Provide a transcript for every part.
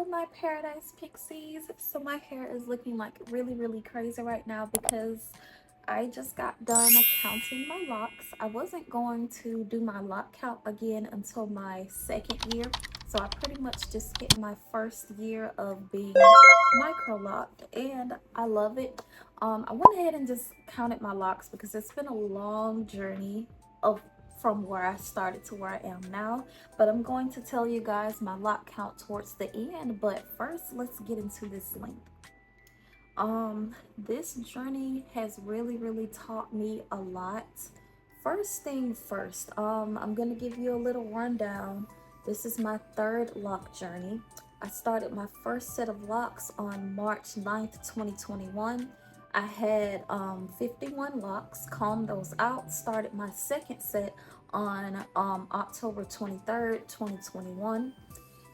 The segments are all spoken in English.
Hello my paradise pixies. So my hair is looking like really crazy right now because I just got done counting my locks. I wasn't going to do my lock count again until my second year, so I pretty much just hit my first year of being micro locked and I love it. I went ahead and just counted my locks because it's been a long journey of from where I started to where I am now, but I'm going to tell you guys my lock count towards the end. But first, let's get into this length. This journey has really taught me a lot. First thing first, I'm gonna give you a little rundown. This is my third lock journey. I started my first set of locks on March 9th, 2021. I had 51 locks, combed those out, started my second set on October 23rd, 2021.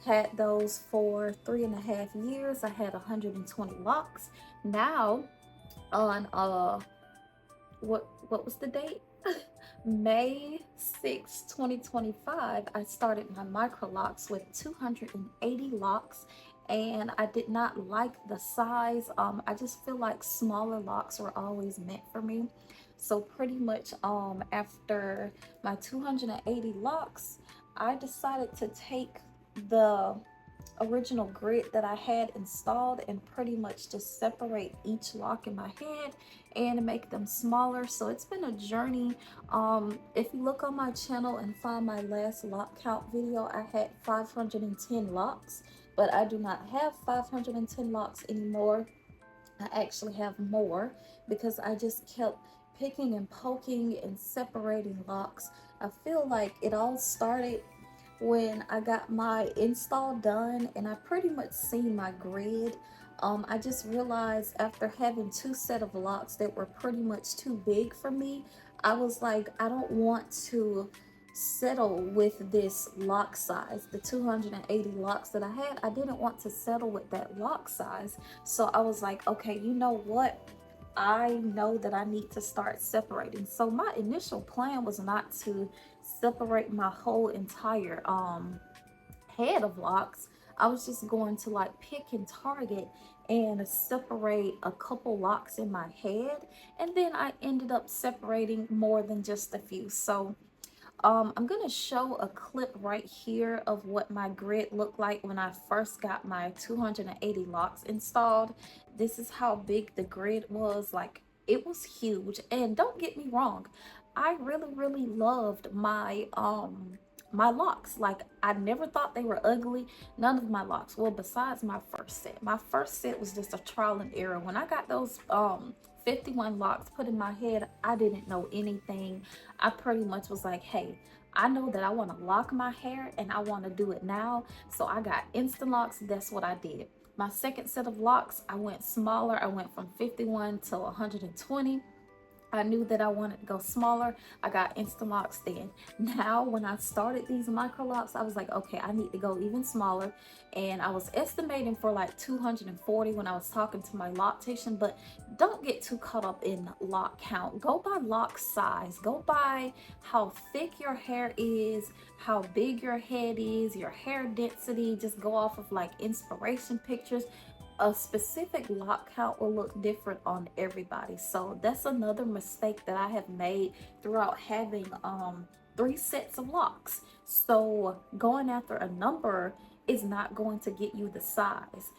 Had those for 3.5 years. I had 120 locks. Now on what was the date? May 6, 2025, I started my micro locks with 280 locks, and I did not like the size. I just feel like smaller locks were always meant for me. So pretty much after my 280 locks, I decided to take the original grid that I had installed and pretty much just separate each lock in my head and make them smaller. So it's been a journey. If you look on my channel and find my last lock count video, I had 510 locks, but I do not have 510 locks anymore. I actually have more because I just kept picking and poking and separating locks. I feel like it all started when I got my install done and I pretty much seen my grid. I just realized after having two set of locks that were pretty much too big for me, I was like, I don't want to settle with this lock size. The 280 locks that I had, I didn't want to settle with that lock size. So I was like, okay, you know what? I know that I need to start separating. So my initial plan was not to separate my whole entire head of locks. I was just going to like pick and target and separate a couple locks in my head, and then I ended up separating more than just a few. So I'm gonna show a clip right here of what my grid looked like when I first got my 280 locks installed. This is how big the grid was. Like, it was huge. And don't get me wrong, I really loved my my locks. Like, I never thought they were ugly. None of my locks, well, besides my first set. My first set was just a trial and error. When I got those 51 locks put in my head, I didn't know anything. I pretty much was like, hey, I know that I want to lock my hair and I want to do it now. So I got instant locks. That's what I did. My second set of locks, I went smaller. I went from 51 to 120. I knew that I wanted to go smaller. I got instant locks then. Now, when I started these micro locks, I was like, okay, I need to go even smaller. And I was estimating for like 240 when I was talking to my loctician, but don't get too caught up in lock count. Go by lock size. Go by how thick your hair is, how big your head is, your hair density. Just go off of like inspiration pictures. A specific lock count will look different on everybody. So that's another mistake that I have made throughout having 3 sets of locks. So going after a number is not going to get you the size.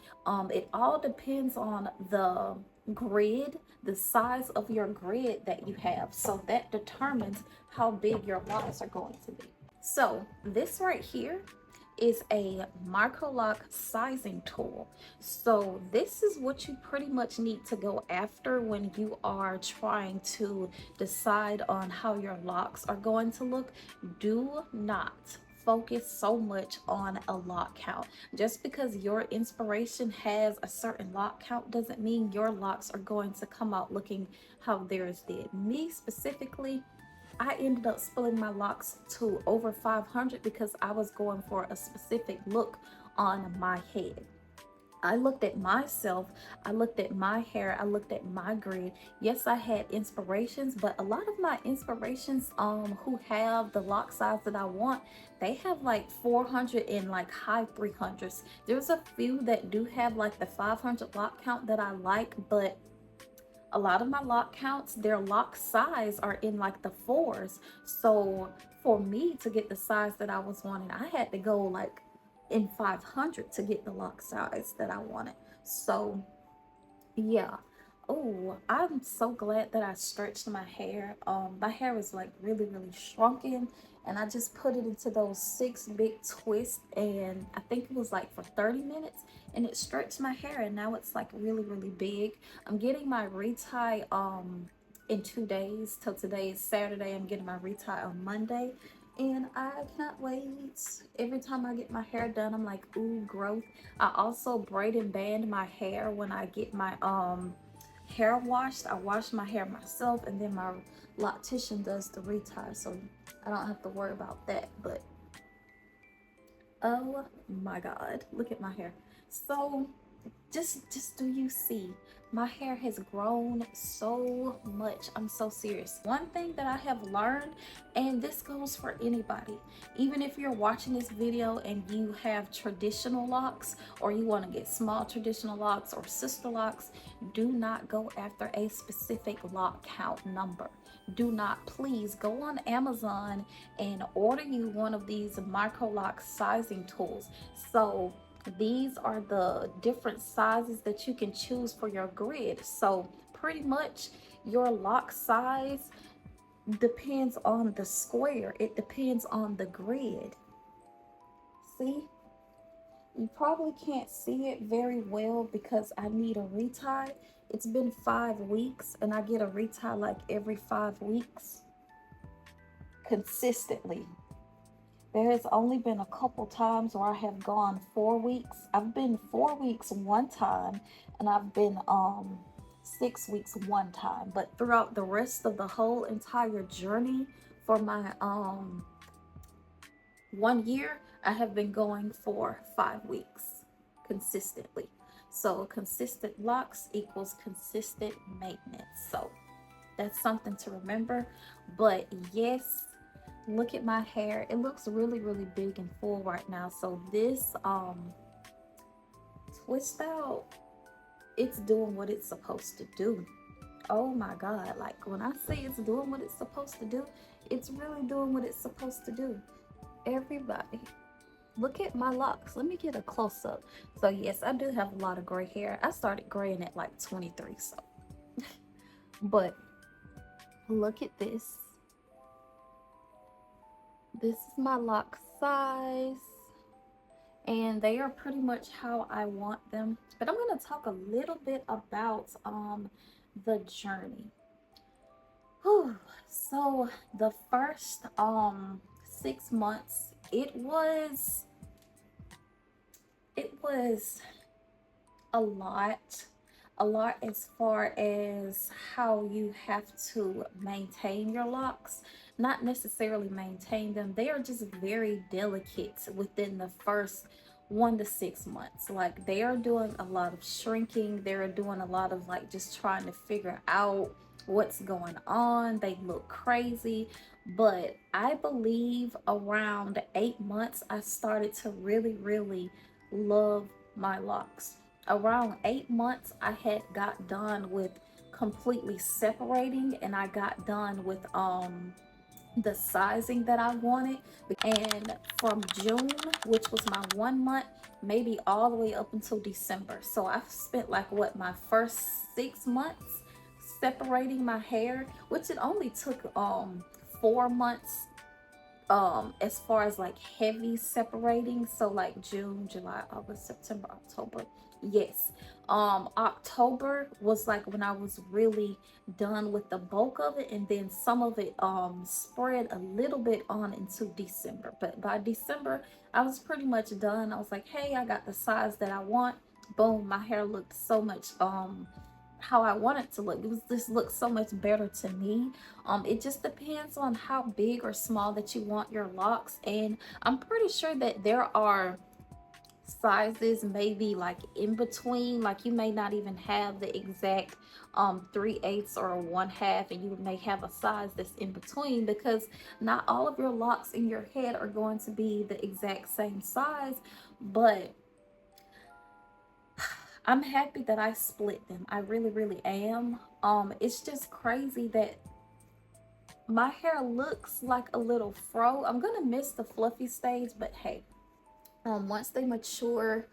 It all depends on the grid, the size of your grid that you have. So that determines how big your locks are going to be. So this right here is a Microloc sizing tool. So this is what you pretty much need to go after when you are trying to decide on how your locks are going to look. Do not focus so much on a lock count. Just because your inspiration has a certain lock count doesn't mean your locks are going to come out looking how theirs did. Me specifically, I ended up splitting my locks to over 500 because I was going for a specific look on my head. I looked at myself, I looked at my hair, I looked at my grid. Yes, I had inspirations, but a lot of my inspirations who have the lock size that I want, they have like 400 and like high 300s. There's a few that do have like the 500 lock count that I like, but a lot of my lock counts, their lock size are in like the 4s. So for me to get the size that I was wanting, I had to go like in 500 to get the lock size that I wanted. So yeah. Oh, I'm so glad that I stretched my hair. My hair was like really shrunken, and I just put it into those 6 big twists, and I think it was like for 30 minutes, and it stretched my hair, and now it's like really big. I'm getting my retie in 2 days. Till today is Saturday. I'm getting my retie on Monday, and I can't wait. Every time I get my hair done, I'm like, ooh, growth. I also braid and band my hair when I get my hair washed. I wash my hair myself, and then my loctician does the retie, so I don't have to worry about that. But oh my god, look at my hair. So just do you see, my hair has grown so much. I'm so serious. One thing that I have learned, and this goes for anybody, even if you're watching this video and you have traditional locks, or you want to get small traditional locks or sister locks, do not go after a specific lock count number. Do not. Please go on Amazon and order you one of these Microloc sizing tools. So these are the different sizes that you can choose for your grid. So pretty much your lock size depends on the square. It depends on the grid. See? You probably can't see it very well because I need a retie. It's been 5 weeks, and I get a retie like every 5 weeks consistently. There has only been a couple times where I have gone 4 weeks. I've been 4 weeks one time, and I've been 6 weeks one time. But throughout the rest of the whole entire journey for my 1 year, I have been going for 5 weeks consistently. So consistent locks equals consistent maintenance. So that's something to remember. But yes, look at my hair. It looks really big and full right now. So this twist out, it's doing what it's supposed to do. Oh my god, like when I say it's doing what it's supposed to do, it's really doing what it's supposed to do. Everybody, look at my locks. Let me get a close-up. So yes, I do have a lot of gray hair. I started graying at like 23, so but look at this. This is my lock size, and they are pretty much how I want them. But I'm going to talk a little bit about the journey. Whew. So the first 6 months, it was a lot as far as how you have to maintain your locks. Not necessarily maintain them, they are just very delicate within the first 1 to 6 months. Like they are doing a lot of shrinking, they're doing a lot of like just trying to figure out what's going on. They look crazy, but I believe around 8 months I started to really love my locks. Around 8 months I had got done with completely separating, and I got done with the sizing that I wanted. And from June, which was my 1 month, maybe all the way up until December. So I've spent like what, my first 6 months separating my hair, which it only took 4 months as far as like heavy separating. So like June, July, August, September, October. Yes, October was like when I was really done with the bulk of it, and then some of it spread a little bit on into December. But by December I was pretty much done. I was like, hey, I got the size that I want. Boom, my hair looked so much how I want it to look. It was just look so much better to me. It just depends on how big or small that you want your locks, and I'm pretty sure that there are sizes may be like in between, like you may not even have the exact 3/8 or 1/2, and you may have a size that's in between, because not all of your locks in your head are going to be the exact same size. But I'm happy that I split them. I really, really am. It's just crazy that my hair looks like a little fro. I'm gonna miss the fluffy stage, but hey, once they mature,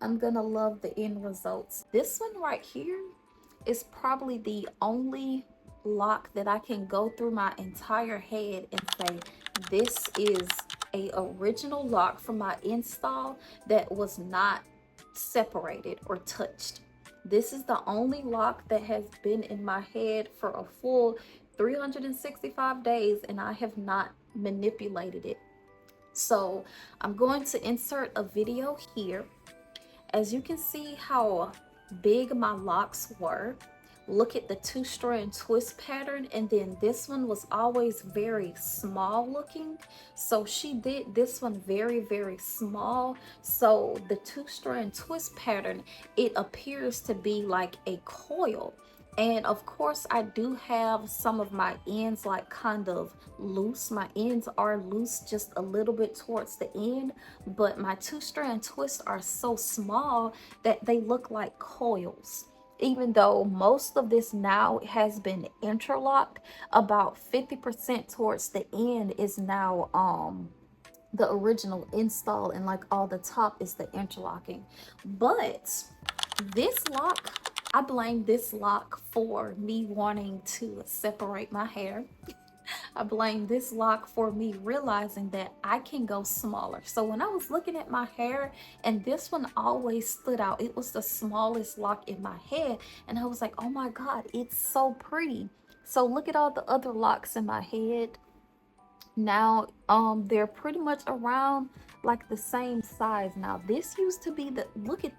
I'm gonna love the end results. This one right here is probably the only lock that I can go through my entire head and say this is a original lock from my install that was not separated or touched. This is the only lock that has been in my head for a full 365 days, and I have not manipulated it. So I'm going to insert a video here. As you can see how big my locks were, look at the 2-strand twist pattern, and then this one was always very small looking, so she did this one very, very small. So the 2-strand twist pattern, it appears to be like a coil. And of course I do have some of my ends like kind of loose. My ends are loose just a little bit towards the end, but my 2-strand twists are so small that they look like coils. Even though most of this now has been interlocked, about 50% towards the end is now the original install, and like all the top is the interlocking. But this lock, I blame this lock for me wanting to separate my hair. I blame this lock for me realizing that I can go smaller. So when I was looking at my hair, and this one always stood out, it was the smallest lock in my head, and I was like, oh my God, it's so pretty. So look at all the other locks in my head. Now they're pretty much around like the same size. Now this used to be the, look at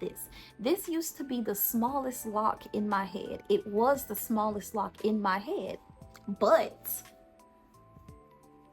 this used to be the smallest lock in my head. It was the smallest lock in my head, but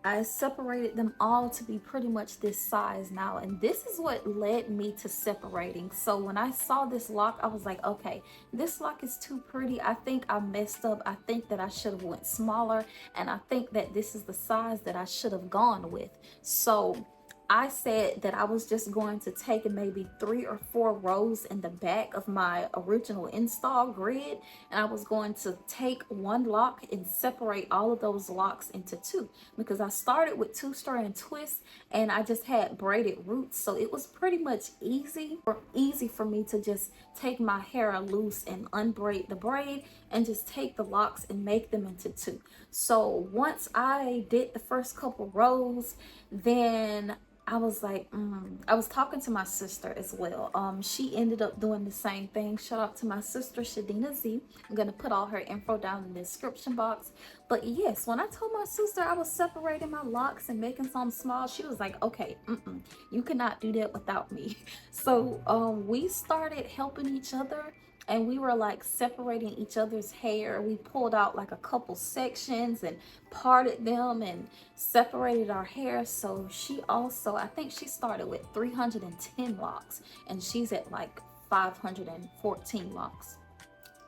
I separated them all to be pretty much this size now, and this is what led me to separating. So when I saw this lock, I was like, okay, this lock is too pretty. I think I messed up. I think that I should have went smaller, and I think that this is the size that I should have gone with. So I said that I was just going to take maybe 3 or 4 rows in the back of my original install grid, and I was going to take one lock and separate all of those locks into 2, because I started with 2-strand twists and I just had braided roots, so it was pretty much easy for me to just take my hair loose and unbraid the braid and just take the locks and make them into 2. So once I did the first couple rows, then I was like, I was talking to my sister as well. She ended up doing the same thing. Shout out to my sister, Shadina Z. I'm going to put all her info down in the description box. But yes, when I told my sister I was separating my locks and making some small, she was like, okay, you cannot do that without me. So we started helping each other, and we were like separating each other's hair. We pulled out like a couple sections and parted them and separated our hair. So she also, I think she started with 310 locks, and she's at like 514 locks.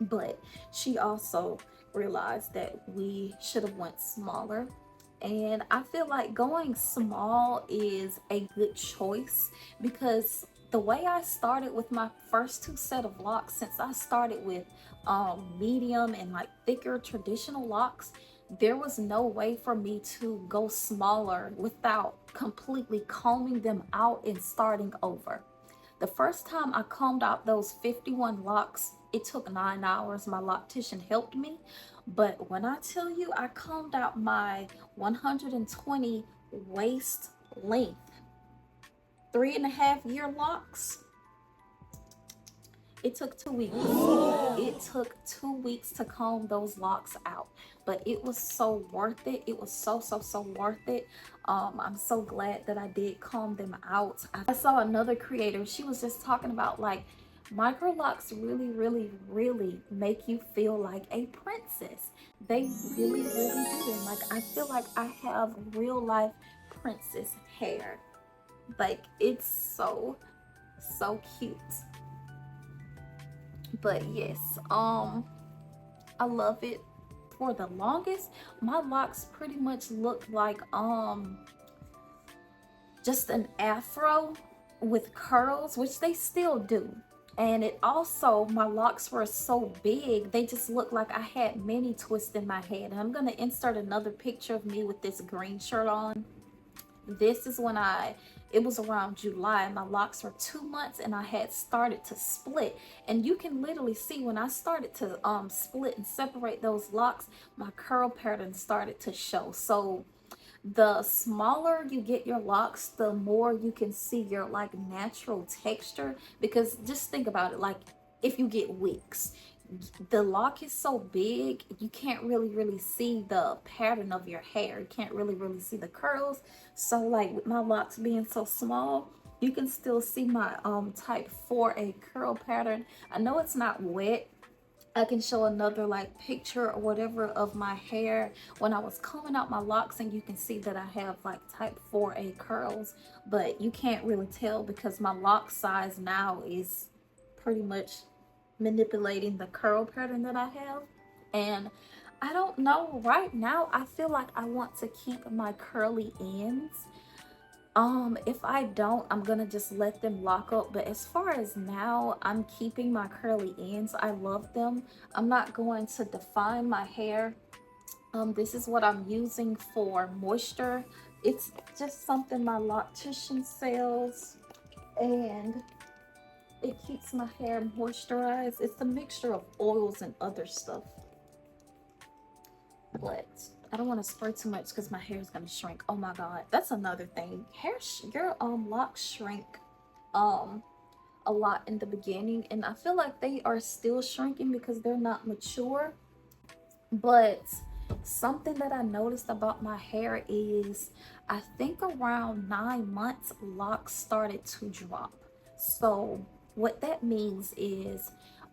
But she also realized that we should have went smaller, and I feel like going small is a good choice, because the way I started with my first 2 set of locks, since I started with medium and like thicker traditional locks, there was no way for me to go smaller without completely combing them out and starting over. The first time I combed out those 51 locks, it took 9 hours. My loctician helped me. But when I tell you I combed out my 120 waist length 3.5-year locks, it took 2 weeks. It took 2 weeks to comb those locks out, but it was so worth it. It was so worth it. I'm so glad that I did comb them out. I saw another creator, she was just talking about like Microlocs really make you feel like a princess. They really do. And like, I feel like I have real life princess hair. Like, it's so So cute. But yes, I love it. For the longest, my locks pretty much looked like just an afro with curls, which they still do. And it also, my locks were so big, they just looked like I had many twists in my head. And I'm gonna insert another picture of me with this green shirt on. This is when it was around July, and my locks were 2 months and I had started to split. And you can literally see when I started to split and separate those locks, my curl pattern started to show. So the smaller you get your locks, the more you can see your like natural texture. Because just think about it, like if you get wigs, the lock is so big you can't really see the pattern of your hair. You can't really see the curls. So like with my locks being so small, you can still see my type 4A curl pattern. I know it's not wet. I can show another like picture or whatever of my hair when I was combing out my locks, and you can see that I have like type 4A curls, but you can't really tell because my lock size now is pretty much manipulating the curl pattern that I have. And I don't know, right now I feel like I want to keep my curly ends. If I don't, I'm gonna just let them lock up. But as far as now, I'm keeping my curly ends. I love them. I'm not going to define my hair. This is what I'm using for moisture. It's just something my loctician sells, and it keeps my hair moisturized. It's a mixture of oils and other stuff. But I don't want to spray too much because my hair is gonna shrink. Oh my god, that's another thing. Your locks shrink a lot in the beginning, and I feel like they are still shrinking because they're not mature. But something that I noticed about my hair is I think around 9 months locks started to drop. So what that means is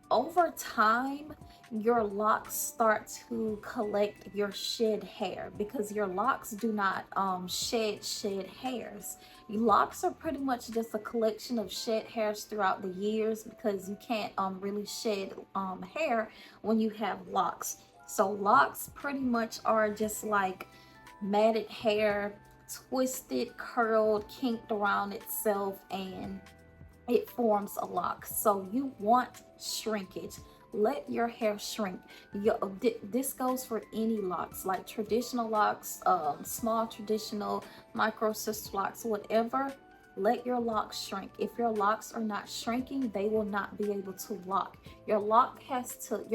over time your locks start to collect your shed hair, because your locks do not shed hairs. Your locks are pretty much just a collection of shed hairs throughout the years, because you can't really shed hair when you have locks. So locks pretty much are just like matted hair, twisted, curled, kinked around itself, and it forms a lock. So you want shrinkage. Let your hair shrink. This goes for any locks, like traditional locks, small traditional, micro sister locks, whatever. Let your locks shrink. If your locks are not shrinking, they will not be able to lock. Your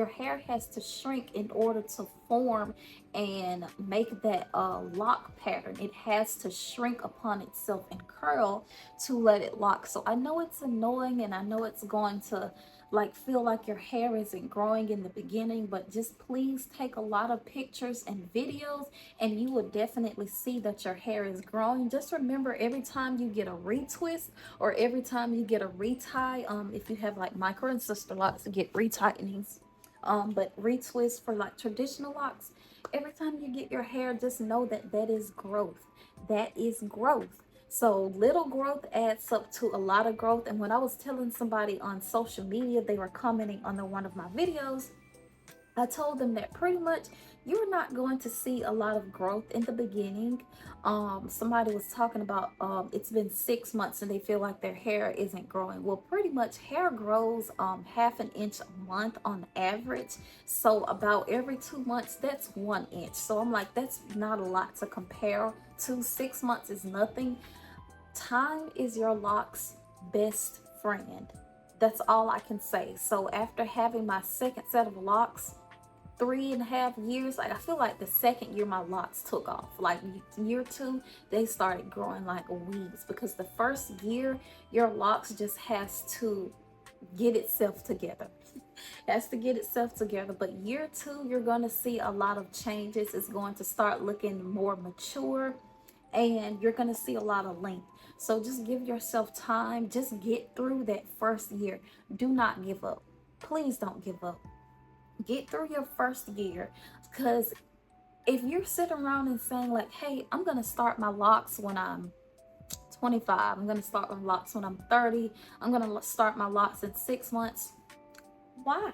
hair has to shrink in order to form and make that lock pattern. It has to shrink upon itself and curl to let it lock. So I know it's annoying, and I know it's going to like feel like your hair isn't growing in the beginning, but just please take a lot of pictures and videos and you will definitely see that your hair is growing. Just remember, every time you get a retwist or every time you get a retie, if you have like micro and sister locks, to get retightenings, but retwist for like traditional locks, every time you get your hair, just know that that is growth. That is growth. So little growth adds up to a lot of growth. And when I was telling somebody on social media, they were commenting on one of my videos, I told them that pretty much you're not going to see a lot of growth in the beginning. Somebody was talking about it's been 6 months and they feel like their hair isn't growing. Well, pretty much hair grows half an inch a month on average. So about every 2 months, that's 1 inch. So I'm like, that's not a lot to compare to. 6 months is nothing. Time is your locks' best friend. That's all I can say. So after having my second set of locks, 3.5 years, like I feel like the second year my locks took off. Like year 2, they started growing like weeds, because the first year your locks just has to get itself together. Has to get itself together. But year 2, you're going to see a lot of changes. It's going to start looking more mature, and you're going to see a lot of length. So just give yourself time. Just get through that first year. Do not give up. Please don't give up. Get through your first year, because if you're sitting around and saying like, hey, I'm going to start my locks when I'm 25. I'm going to start my locks when I'm 30. I'm going to start my locks in 6 months. Why?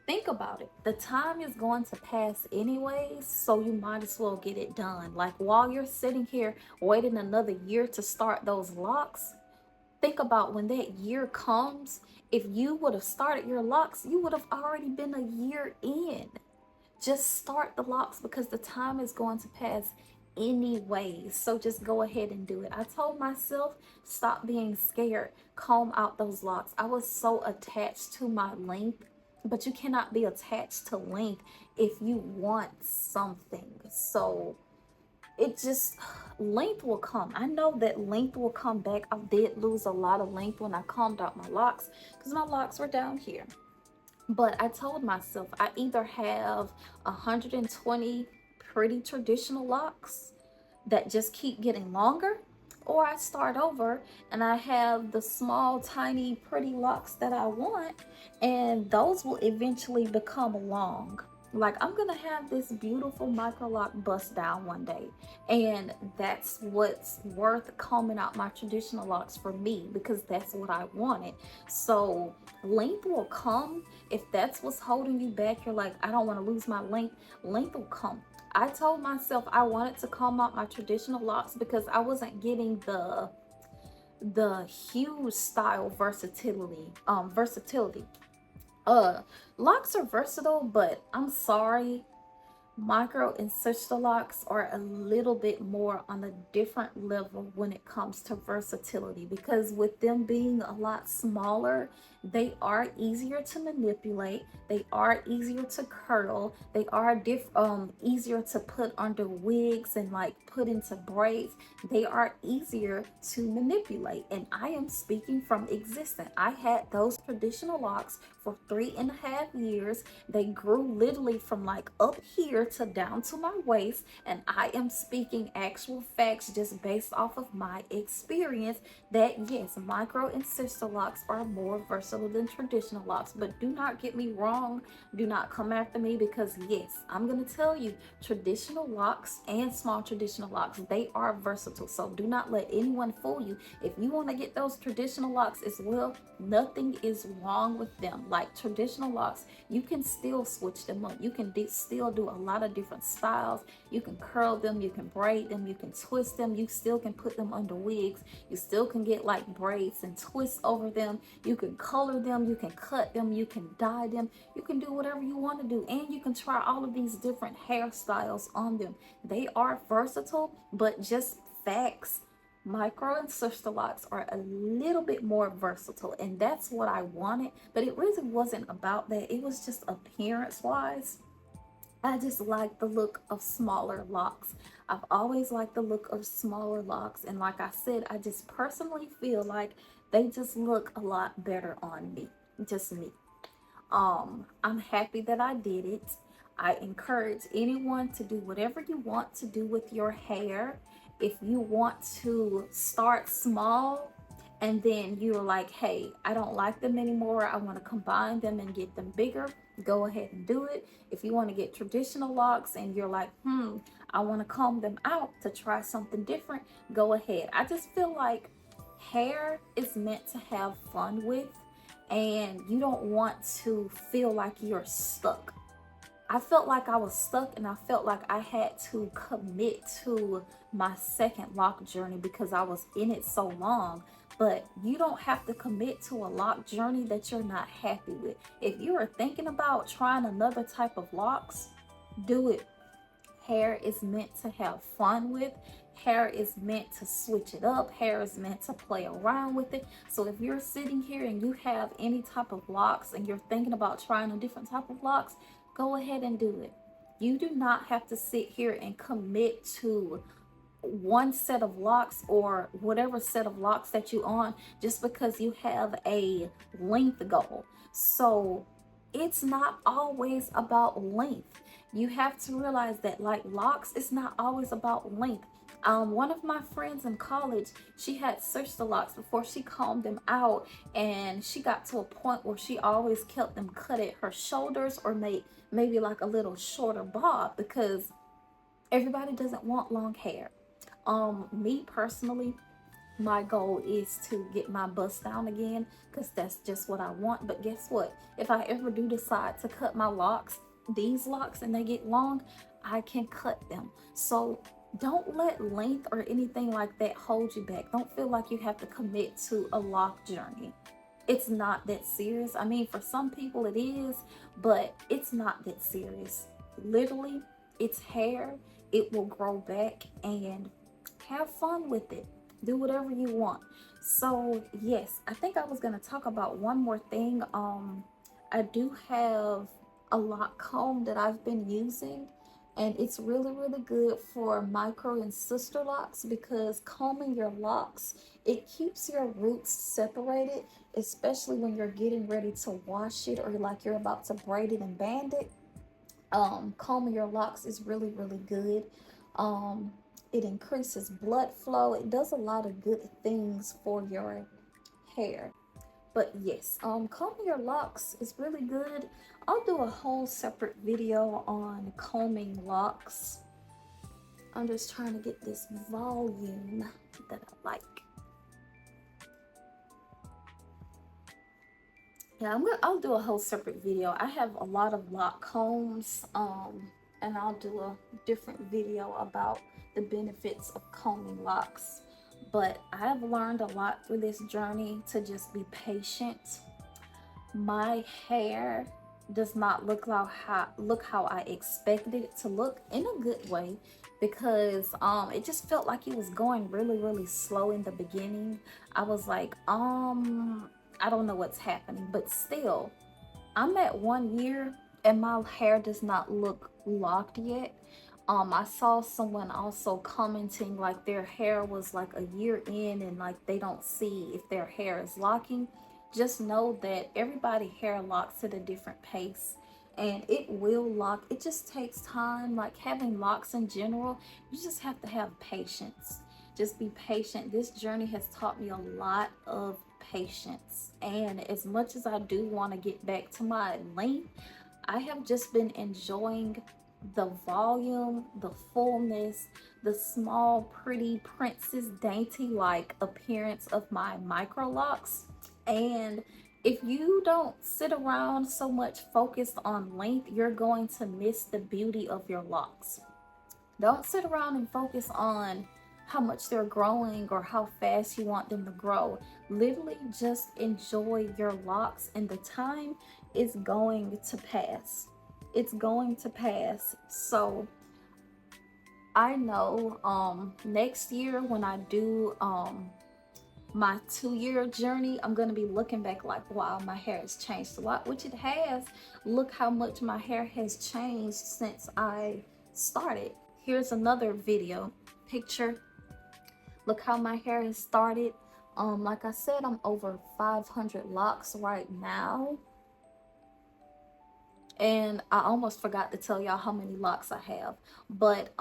Think about it. The time is going to pass anyways, so you might as well get it done. Like while you're sitting here waiting another year to start those locks, think about when that year comes. If you would have started your locks, you would have already been a year in. Just start the locks because the time is going to pass anyways. So just go ahead and do it. I told myself, stop being scared, comb out those locks. I was so attached to my length, but you cannot be attached to length if you want something. So it just, length will come. I know that length will come back. I did lose a lot of length when I combed out my locks because my locks were down here. But I told myself I either have 120 pretty traditional locks that just keep getting longer, or I start over and I have the small, tiny, pretty locks that I want, and those will eventually become long. Like I'm gonna have this beautiful micro lock bust down one day, and that's what's worth combing out my traditional locks for me, because that's what I wanted. So length will come. If that's what's holding you back, you're like, I don't want to lose my length. Length will come. I told myself I wanted to comb out my traditional locks because I wasn't getting the huge style versatility. Locks are versatile, but I'm sorry, micro and insertional locks are a little bit more on a different level when it comes to versatility, because with them being a lot smaller, they are easier to manipulate, they are easier to curl, they are easier to put under wigs and like put into braids. They are easier to manipulate, and I am speaking from existence. I had those traditional locks for 3.5 years. They grew literally from like up here to down to my waist, and I am speaking actual facts just based off of my experience that yes, micro and sister locks are more versatile than traditional locks. But do not get me wrong, do not come after me, because yes, I'm gonna tell you, traditional locks and small traditional locks, they are versatile. So do not let anyone fool you. If you want to get those traditional locks as well, nothing is wrong with them. Like traditional locks, you can still switch them up. You can still do a lot of different styles. You can curl them, you can braid them, you can twist them, you still can put them under wigs, you still can get like braids and twists over them, you can color them, you can cut them, you can dye them, you can do whatever you want to do, and you can try all of these different hairstyles on them. They are versatile, but just facts, micro and sister locks are a little bit more versatile, and that's what I wanted. But it really wasn't about that. It was just appearance wise. I just like the look of smaller locks. I've always liked the look of smaller locks, and like I said, I just personally feel like they just look a lot better on me. Just me. I'm happy that I did it. I encourage anyone to do whatever you want to do with your hair. If you want to start small and then you're like, hey, I don't like them anymore, I want to combine them and get them bigger, go ahead and do it. If you want to get traditional locks and you're like, I want to comb them out to try something different, go ahead. I just feel like hair is meant to have fun with, and you don't want to feel like you're stuck. I felt like I was stuck, and I felt like I had to commit to my second lock journey because I was in it so long. But you don't have to commit to a lock journey that you're not happy with. If you are thinking about trying another type of locks, do it. Hair is meant to have fun with. Hair is meant to switch it up. Hair is meant to play around with it. So if you're sitting here and you have any type of locks and you're thinking about trying a different type of locks, go ahead and do it. You do not have to sit here and commit to one set of locks or whatever set of locks that you on just because you have a length goal. So it's not always about length. You have to realize that like locks, it's not always about length. One of my friends in college, she had searched the locks before she combed them out, and she got to a point where she always kept them cut at her shoulders or maybe like a little shorter bob, because everybody doesn't want long hair. Me personally, My goal is to get my bust down again because that's just what I want. But guess what? If I ever do decide to cut my locks, these locks, and they get long, I can cut them. So don't let length or anything like that hold you back. Don't feel like you have to commit to a lock journey. It's not that serious. I mean, for some people it is, but it's not that serious. Literally, it's hair. It will grow back, and have fun with it. Do whatever you want. So yes, I think I was going to talk about one more thing. I do have a lock comb that I've been using, and it's really good for micro and sister locks, because combing your locks, it keeps your roots separated, especially when you're getting ready to wash it, or like you're about to braid it and band it. Combing your locks is really good. It increases blood flow. It does a lot of good things for your hair. But yes, combing your locks is really good. I'll do a whole separate video on combing locks. I'm just trying to get this volume that I like. Yeah, I'll do a whole separate video. I have a lot of lock combs, and I'll do a different video about the benefits of combing locks. But I have learned a lot through this journey to just be patient. My hair does not look how I expected it to look, in a good way, because it just felt like it was going really slow in the beginning. I was like, I don't know what's happening, but still, I'm at 1 year and my hair does not look locked yet. I saw someone also commenting like their hair was like a year in and like they don't see if their hair is locking. Just know that everybody hair locks at a different pace, and it will lock. It just takes time. Like having locks in general, you just have to have patience. Just be patient. This journey has taught me a lot of patience, and as much as I do want to get back to my length, I have just been enjoying the volume, the fullness, the small, pretty, princess dainty like appearance of my micro locks. And if you don't sit around so much focused on length, you're going to miss the beauty of your locks. Don't sit around and focus on how much they're growing or how fast you want them to grow. Literally just enjoy your locks, and the time is going to pass. It's going to pass. So I know next year when I do my 2-year journey, I'm going to be looking back like, wow, my hair has changed a lot, which it has. Look how much my hair has changed since I started. Here's another video picture. Look how my hair has started. Like I said, I'm over 500 locks right now. And I almost forgot to tell y'all how many locks I have. But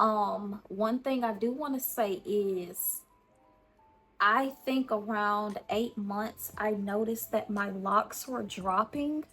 one thing I do want to say is, I think around 8 months, I noticed that my locks were dropping.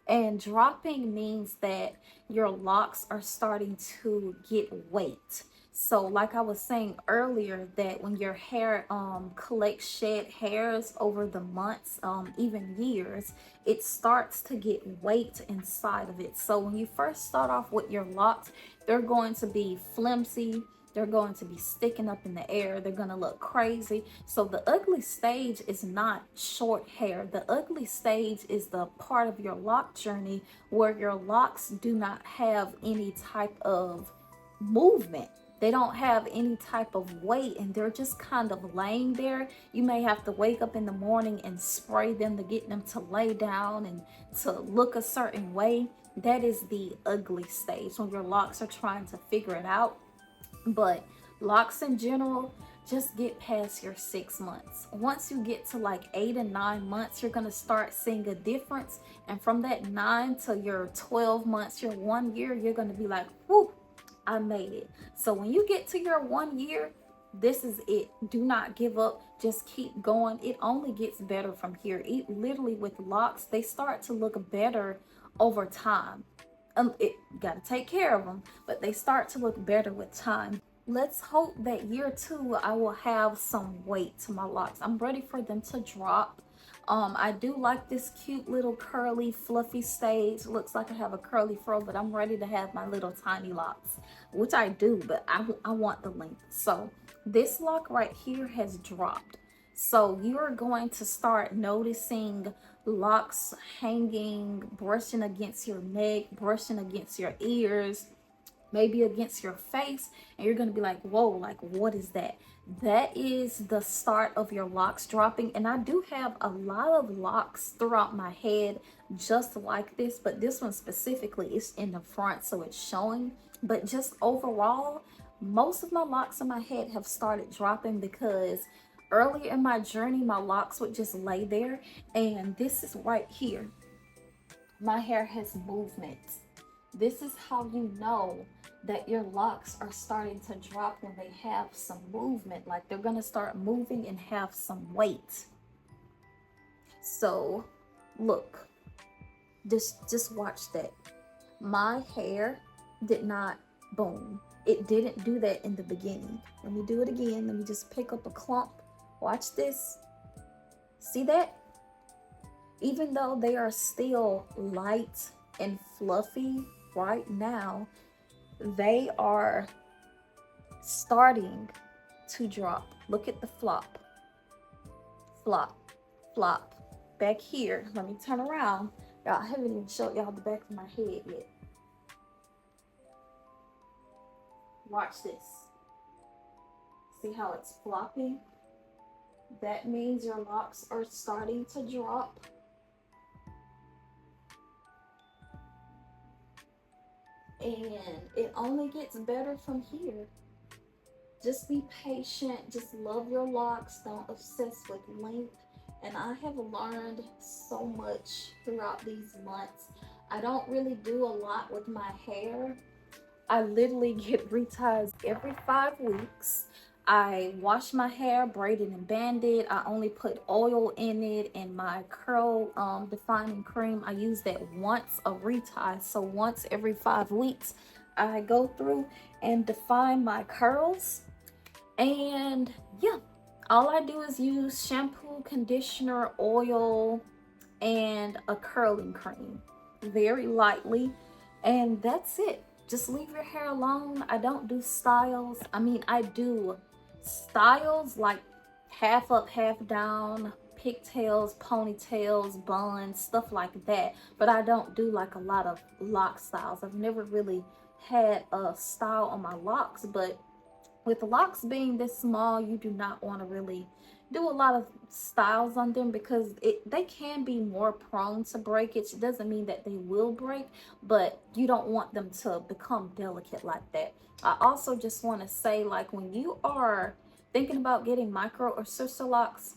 And dropping means that your locks are starting to get weight. So like I was saying earlier, that when your hair collects shed hairs over the months, even years, it starts to get weight inside of it. So when you first start off with your locks, they're going to be flimsy. They're going to be sticking up in the air. They're going to look crazy. So the ugly stage is not short hair. The ugly stage is the part of your lock journey where your locks do not have any type of movement. They don't have any type of weight, and they're just kind of laying there. You may have to wake up in the morning and spray them to get them to lay down and to look a certain way. That is the ugly stage, when your locks are trying to figure it out. But locks in general, just get past your 6 months. Once you get to like 8 and 9 months, you're going to start seeing a difference. And from that 9 to your 12 months, your 1 year, you're going to be like, whoo, I made it. So when you get to your 1 year, this is it. Do not give up. Just keep going. It only gets better from here. It literally, with locks, they start to look better over time. It got to take care of them, but they start to look better with time. let's hope that year 2 I will have some weight to my locks. I'm ready for them to drop. I do like this cute little curly fluffy stage. Looks like I have a curly fro, but I'm ready to have my little tiny locks, which I do, but I want the length. So this lock right here has dropped. So you're going to start noticing locks hanging, brushing against your neck, brushing against your ears, maybe against your face, and you're going to be like, whoa, like what is that? That is the start of your locks dropping. And I do have a lot of locks throughout my head just like this, but this one specifically is in the front, so it's showing. But just overall, most of my locks in my head have started dropping because earlier in my journey my locks would just lay there, and this is right here, my hair has movement. This is how you know that your locks are starting to drop, when they have some movement, like they're gonna start moving and have some weight. So look, just watch that. My hair did not boom. It didn't do that in the beginning. Let me do it again. Let me just pick up a clump. Watch this. See that? Even though they are still light and fluffy right now, they are starting to drop. Look at the flop, flop, flop. Back here, let me turn around. Y'all, I haven't even showed y'all the back of my head yet. Watch this. See how it's flopping? That means your locks are starting to drop. And it only gets better from here. Just be patient. Just love your locks. Don't obsess with length. And I have learned so much throughout these months. I don't really do a lot with my hair. I literally get reties every 5 weeks. I wash my hair, braid it and band it. I only put oil in it, and my curl defining cream, I use that once a retie. So once every 5 weeks, I go through and define my curls. And yeah, all I do is use shampoo, conditioner, oil, and a curling cream, very lightly, and that's it. Just leave your hair alone. I don't do styles. I mean, I do styles like half up, half down, pigtails, ponytails, buns, stuff like that, but I don't do like a lot of lock styles. I've never really had a style on my locks, but with locks being this small, you do not want to really do a lot of styles on them, because they can be more prone to breakage. It doesn't mean that they will break, but you don't want them to become delicate like that. I also just want to say, like, when you are thinking about getting micro or sister locks,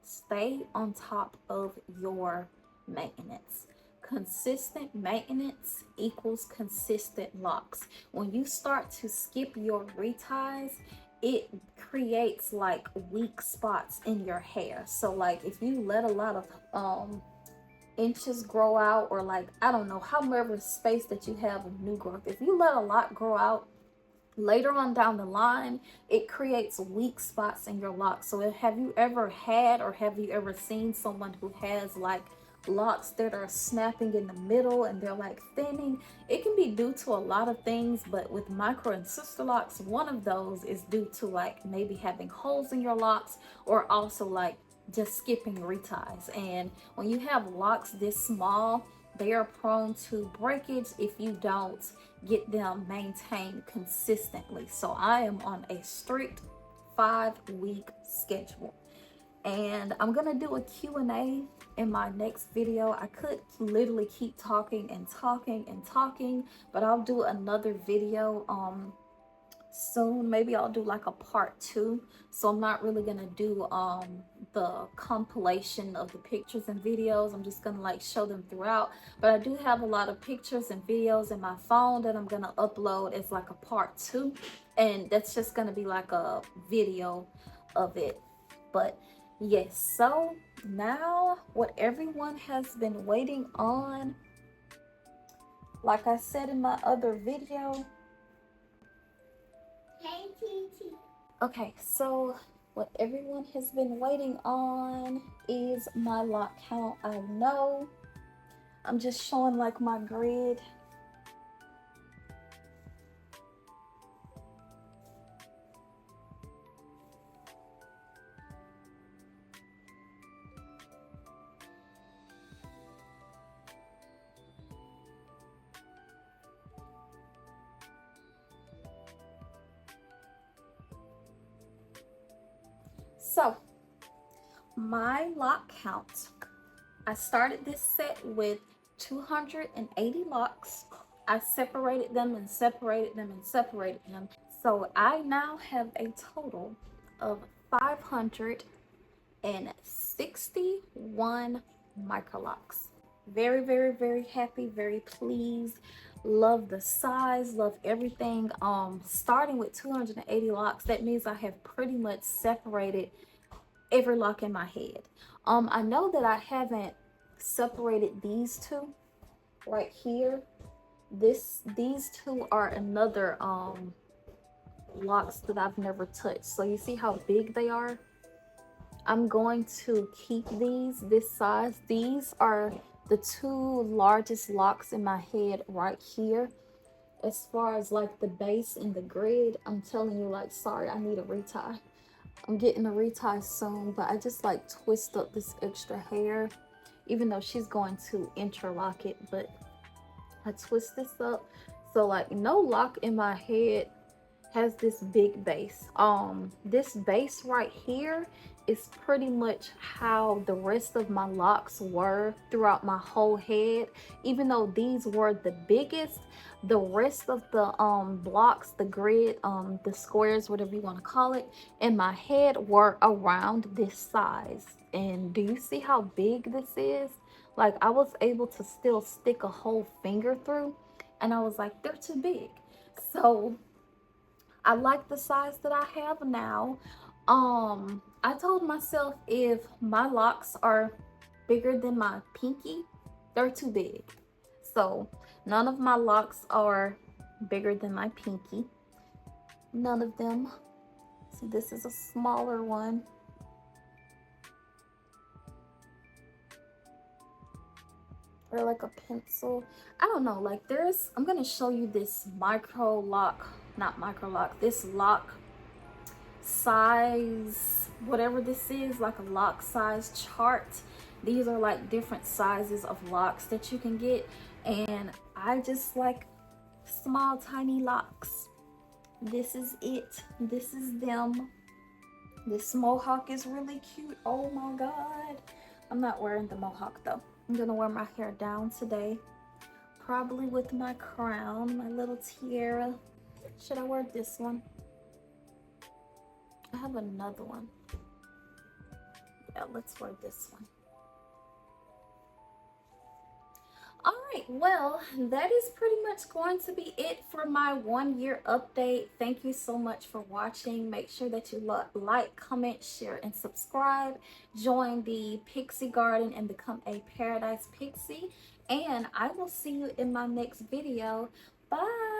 stay on top of your maintenance. Consistent maintenance equals consistent locks. When you start to skip your reties, it creates like weak spots in your hair. So like if you let a lot of inches grow out, or like, I don't know, however space that you have of new growth, if you let a lot grow out, later on down the line, it creates weak spots in your locks. So have you ever had, or have you ever seen someone who has like locks that are snapping in the middle and they're like thinning? It can be due to a lot of things, but with micro and sister locks, one of those is due to like maybe having holes in your locks, or also like just skipping reties. And when you have locks this small, they are prone to breakage if you don't get them maintained consistently. So I am on a strict 5-week schedule, and I'm gonna do a Q&A in my next video. I could literally keep talking and talking and talking, but I'll do another video soon. Maybe I'll do like a part 2. So I'm not really gonna do the compilation of the pictures and videos. I'm just gonna like show them throughout, but I do have a lot of pictures and videos in my phone that I'm gonna upload as like a part 2, and that's just gonna be like a video of it. But yes, so now what everyone has been waiting on, like I said in my other video, Hey, Tia. Okay, so what everyone has been waiting on is my lock count. I know I'm just showing like my grid. So my lock count, I started this set with 280 locks. I separated them and separated them and separated them. So I now have a total of 561 microlocs. Very, very, very happy, very pleased. Love the size, love everything. Starting with 280 locks, that means I have pretty much separated every lock in my head. I know that I haven't separated these two right here. These two are another locks that I've never touched. So you see how big they are? I'm going to keep these this size. These are the two largest locks in my head right here. As far as like the base and the grid, I'm telling you, like, sorry, I need a retie. I'm getting a retie soon, but I just like twist up this extra hair, even though she's going to interlock it, but I twist this up. So like no lock in my head has this big base. This base right here is pretty much how the rest of my locks were throughout my whole head. Even though these were the biggest, the rest of the blocks, the grid, the squares, whatever you want to call it, in my head were around this size. And do you see how big this is? Like, I was able to still stick a whole finger through, and I was like, they're too big. So I like the size that I have now. I told myself if my locks are bigger than my pinky, they're too big. So none of my locks are bigger than my pinky. None of them. See, this is a smaller one. Or like a pencil. I don't know, like I'm gonna show you this this lock size, whatever this is, like a lock size chart. These are like different sizes of locks that you can get, and I just like small tiny locks. This is it. This is them. This mohawk is really cute. Oh my god. I'm not wearing the mohawk though. I'm gonna wear my hair down today, probably with my crown, my little tiara. Should I wear this one? I have another one. Yeah, let's wear this one. All right, well, that is pretty much going to be it for my 1-year update. Thank you so much for watching. Make sure that you like, comment, share, and subscribe. Join the Pixie Garden and become a Paradise Pixie. And I will see you in my next video. Bye.